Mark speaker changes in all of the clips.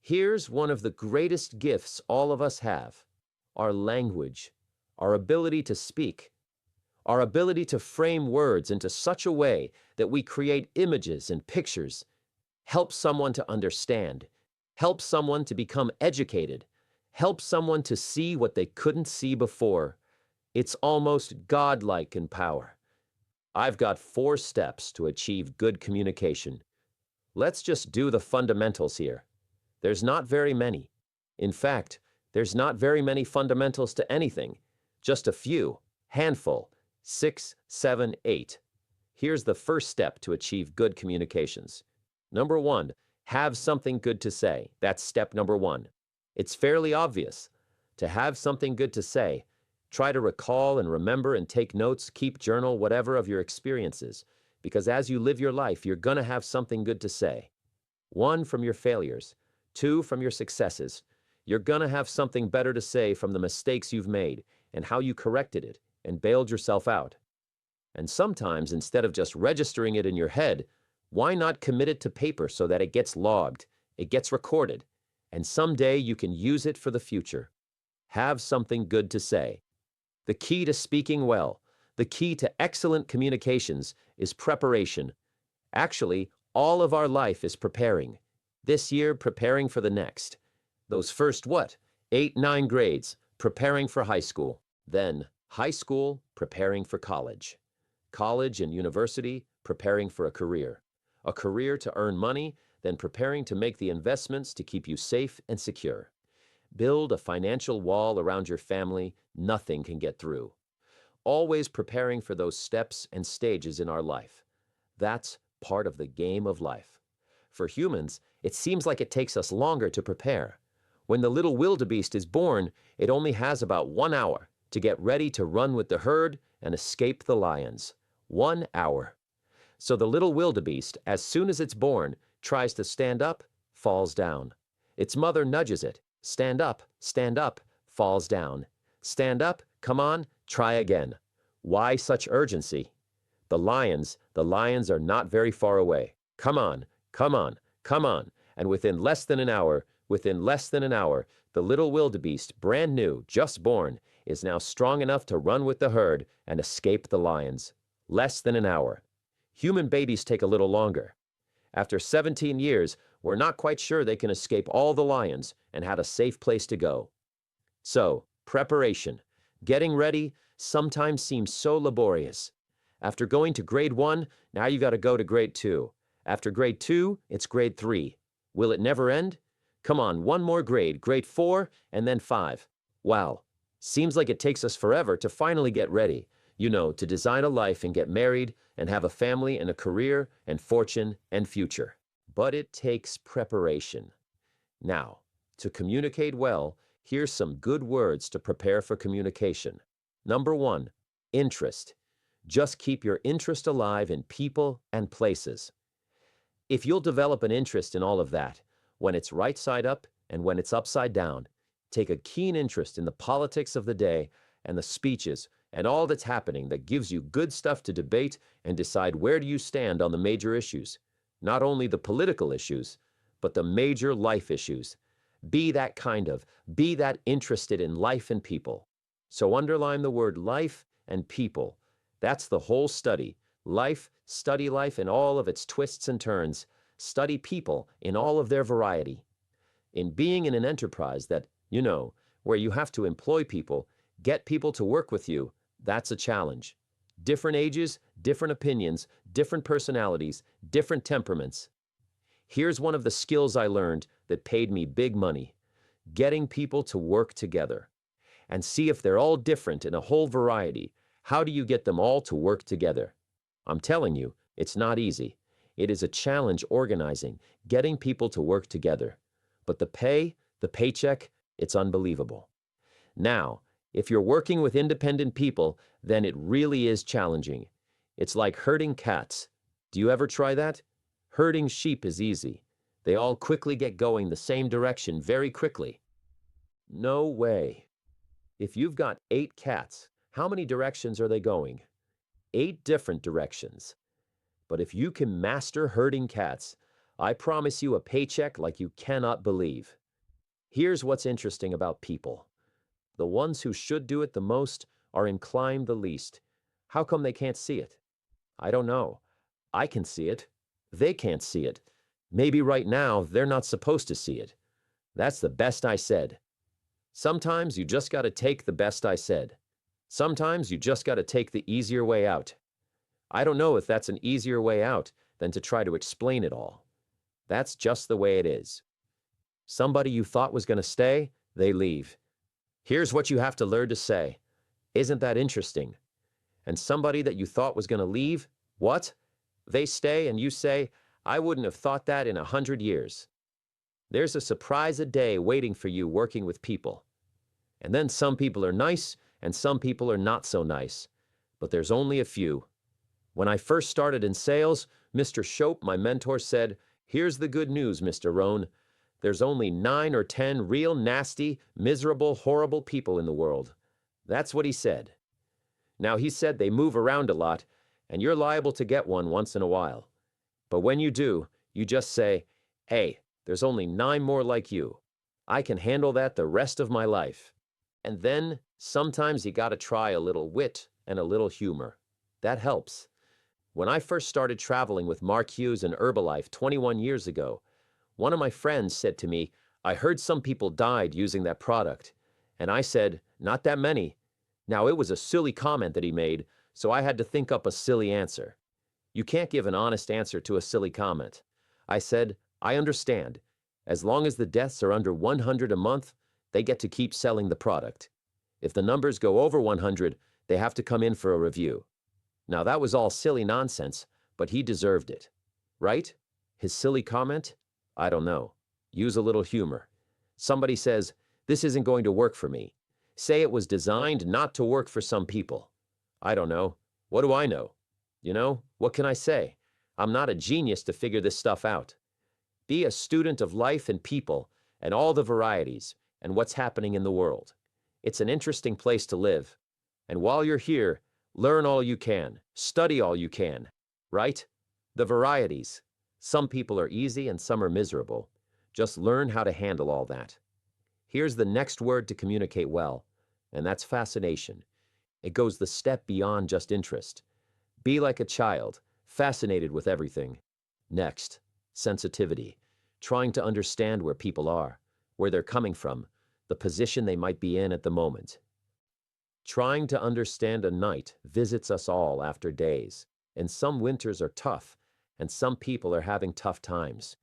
Speaker 1: Here's one of the greatest gifts all of us have: our language, our ability to speak, our ability to frame words into such a way that we create images and pictures, help someone to understand, help someone to become educated, help someone to see what they couldn't see before. It's almost godlike in power. I've got 4 steps to achieve good communication. Let's just do the fundamentals here. There's not very many. In fact, there's not very many fundamentals to anything. Just a few, handful, 6, 7, 8. Here's the first step to achieve good communications. Number 1, have something good to say. That's step number 1. It's fairly obvious. To have something good to say, try to recall and remember and take notes, keep journal, whatever of your experiences, because as you live your life, you're gonna have something good to say. 1, from your failures. 2, from your successes. You're gonna have something better to say from the mistakes you've made and how you corrected it and bailed yourself out. And sometimes, instead of just registering it in your head, why not commit it to paper so that it gets logged, it gets recorded, and someday you can use it for the future? Have something good to say. The key to speaking well, the key to excellent communications is preparation. Actually, all of our life is preparing. This year, preparing for the next. Those first 8, 9 grades, preparing for high school. Then, high school, preparing for college. College and university, preparing for a career. A career to earn money, then preparing to make the investments to keep you safe and secure. Build a financial wall around your family, nothing can get through. Always preparing for those steps and stages in our life. That's part of the game of life. For humans, it seems like it takes us longer to prepare. When the little wildebeest is born, it only has about 1 hour to get ready to run with the herd and escape the lions. 1 hour. So the little wildebeest, as soon as it's born, tries to stand up, falls down. Its mother nudges it. Stand up, falls down. Stand up, come on, try again. Why such urgency? The lions are not very far away. Come on, come on, come on. And within less than an hour, the little wildebeest, brand new, just born, is now strong enough to run with the herd and escape the lions. Less than an hour. Human babies take a little longer. After 17 years, we're not quite sure they can escape all the lions and had a safe place to go. So, preparation, getting ready, sometimes seems so laborious. After going to grade 1, now you got to go to grade 2. After grade 2, it's grade 3. Will it never end? Come on, one more grade, grade 4, and then 5. Wow, seems like it takes us forever to finally get ready, to design a life and get married and have a family and a career and fortune and future. But it takes preparation. Now, to communicate well, here's some good words to prepare for communication. Number 1, interest. Just keep your interest alive in people and places. If you'll develop an interest in all of that, when it's right side up and when it's upside down, take a keen interest in the politics of the day and the speeches and all that's happening that gives you good stuff to debate and decide where do you stand on the major issues. Not only the political issues, but the major life issues. Be that interested in life and people. So underline the word life and people. That's the whole study. Life, study life in all of its twists and turns. Study people in all of their variety. In being in an enterprise that, where you have to employ people, get people to work with you, that's a challenge. Different ages, different opinions, different personalities, different temperaments. Here's one of the skills I learned that paid me big money. Getting people to work together. And see if they're all different in a whole variety. How do you get them all to work together? I'm telling you, it's not easy. It is a challenge organizing, getting people to work together. But the paycheck, it's unbelievable. Now, if you're working with independent people, then it really is challenging. It's like herding cats. Do you ever try that? Herding sheep is easy. They all quickly get going the same direction very quickly. No way. If you've got 8 cats, how many directions are they going? 8 different directions. But if you can master herding cats, I promise you a paycheck like you cannot believe. Here's what's interesting about people. The ones who should do it the most are inclined the least. How come they can't see it? I don't know. I can see it. They can't see it. Maybe right now they're not supposed to see it. That's the best I said. Sometimes you just gotta take the best I said. Sometimes you just gotta take the easier way out. I don't know if that's an easier way out than to try to explain it all. That's just the way it is. Somebody you thought was gonna stay, they leave. Here's what you have to learn to say. Isn't that interesting? And somebody that you thought was gonna leave, what? They stay and you say, I wouldn't have thought that in 100 years. There's a surprise a day waiting for you working with people. And then some people are nice and some people are not so nice. But there's only a few. When I first started in sales, Mr. Shope, my mentor, said, here's the good news, Mr. Rohn. There's only 9 or 10 real nasty, miserable, horrible people in the world. That's what he said. Now, he said they move around a lot, and you're liable to get one once in a while. But when you do, you just say, hey, there's only 9 more like you. I can handle that the rest of my life. And then, sometimes you gotta try a little wit and a little humor. That helps. When I first started traveling with Mark Hughes and Herbalife 21 years ago, one of my friends said to me, I heard some people died using that product. And I said, not that many. Now, it was a silly comment that he made, so I had to think up a silly answer. You can't give an honest answer to a silly comment. I said, I understand. As long as the deaths are under 100 a month, they get to keep selling the product. If the numbers go over 100, they have to come in for a review. Now, that was all silly nonsense, but he deserved it. Right? His silly comment? I don't know. Use a little humor. Somebody says, this isn't going to work for me. Say it was designed not to work for some people. I don't know. What do I know? You know, what can I say? I'm not a genius to figure this stuff out. Be a student of life and people and all the varieties and what's happening in the world. It's an interesting place to live. And while you're here, learn all you can, study all you can, right? The varieties. Some people are easy and some are miserable. Just learn how to handle all that. Here's the next word to communicate well, and that's fascination. It goes the step beyond just interest. Be like a child, fascinated with everything. Next, sensitivity. Trying to understand where people are, where they're coming from, the position they might be in at the moment. Trying to understand a night visits us all after days, and some winters are tough, and some people are having tough times.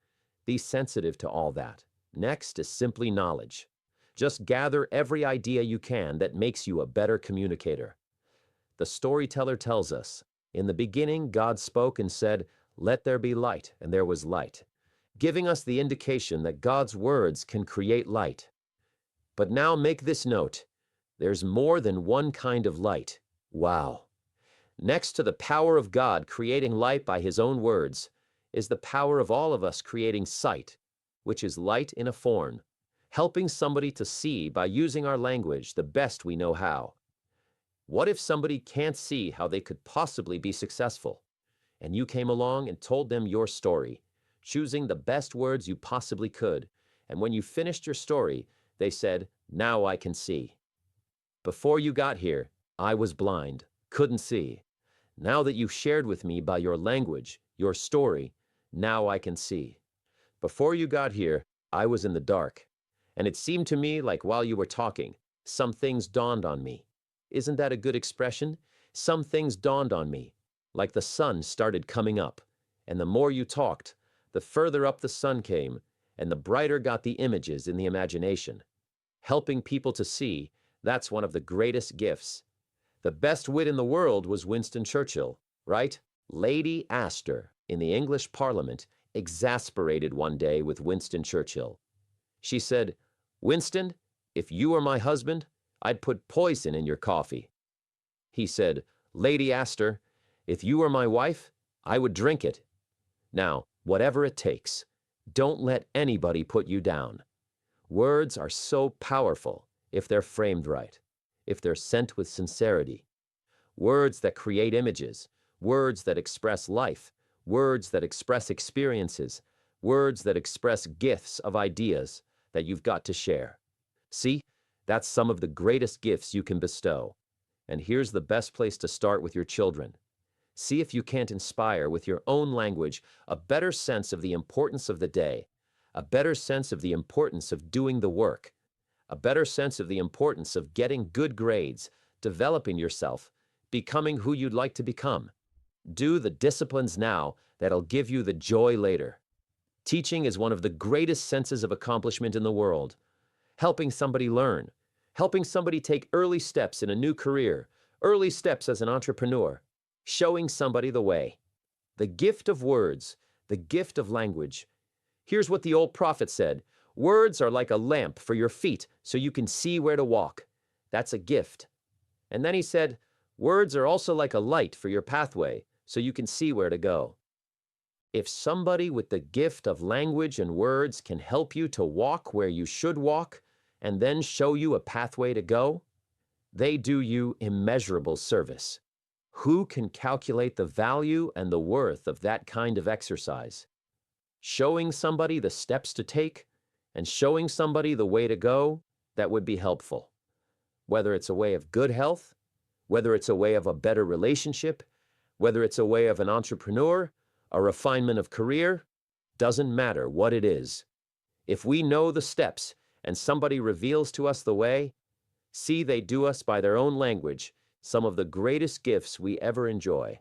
Speaker 1: Be sensitive to all that. Next is simply knowledge. Just gather every idea you can that makes you a better communicator. The storyteller tells us, in the beginning God spoke and said, let there be light, and there was light, giving us the indication that God's words can create light. But now make this note, there's more than one kind of light. Wow. Next to the power of God creating light by his own words is the power of all of us creating sight, which is light in a form, helping somebody to see by using our language the best we know how. What if somebody can't see how they could possibly be successful, and you came along and told them your story, choosing the best words you possibly could, and when you finished your story, they said, now I can see. Before you got here, I was blind, couldn't see. Now that you've shared with me by your language, your story, now I can see. Before you got here, I was in the dark, and it seemed to me like while you were talking, some things dawned on me. Isn't that a good expression? Some things dawned on me, like the sun started coming up, and the more you talked, the further up the sun came, and the brighter got the images in the imagination. Helping people to see, that's one of the greatest gifts. The best wit in the world was Winston Churchill, right? Lady Astor, in the English Parliament, exasperated one day with Winston Churchill. She said, Winston, if you were my husband, I'd put poison in your coffee. He said, Lady Astor, if you were my wife, I would drink it. Now, whatever it takes, don't let anybody put you down. Words are so powerful if they're framed right, if they're sent with sincerity. Words that create images, words that express life, words that express experiences, words that express gifts of ideas, that you've got to share. See, that's some of the greatest gifts you can bestow. And here's the best place to start with your children. See if you can't inspire with your own language a better sense of the importance of the day, a better sense of the importance of doing the work, a better sense of the importance of getting good grades, developing yourself, becoming who you'd like to become. Do the disciplines now that'll give you the joy later. Teaching is one of the greatest senses of accomplishment in the world. Helping somebody learn, helping somebody take early steps in a new career, early steps as an entrepreneur, showing somebody the way. The gift of words, the gift of language. Here's what the old prophet said: words are like a lamp for your feet so you can see where to walk. That's a gift. And then he said, words are also like a light for your pathway so you can see where to go. If somebody with the gift of language and words can help you to walk where you should walk and then show you a pathway to go, they do you immeasurable service. Who can calculate the value and the worth of that kind of exercise? Showing somebody the steps to take and showing somebody the way to go, that would be helpful. Whether it's a way of good health, whether it's a way of a better relationship, whether it's a way of an entrepreneur, a refinement of career, doesn't matter what it is. If we know the steps and somebody reveals to us the way, see they do us by their own language some of the greatest gifts we ever enjoy.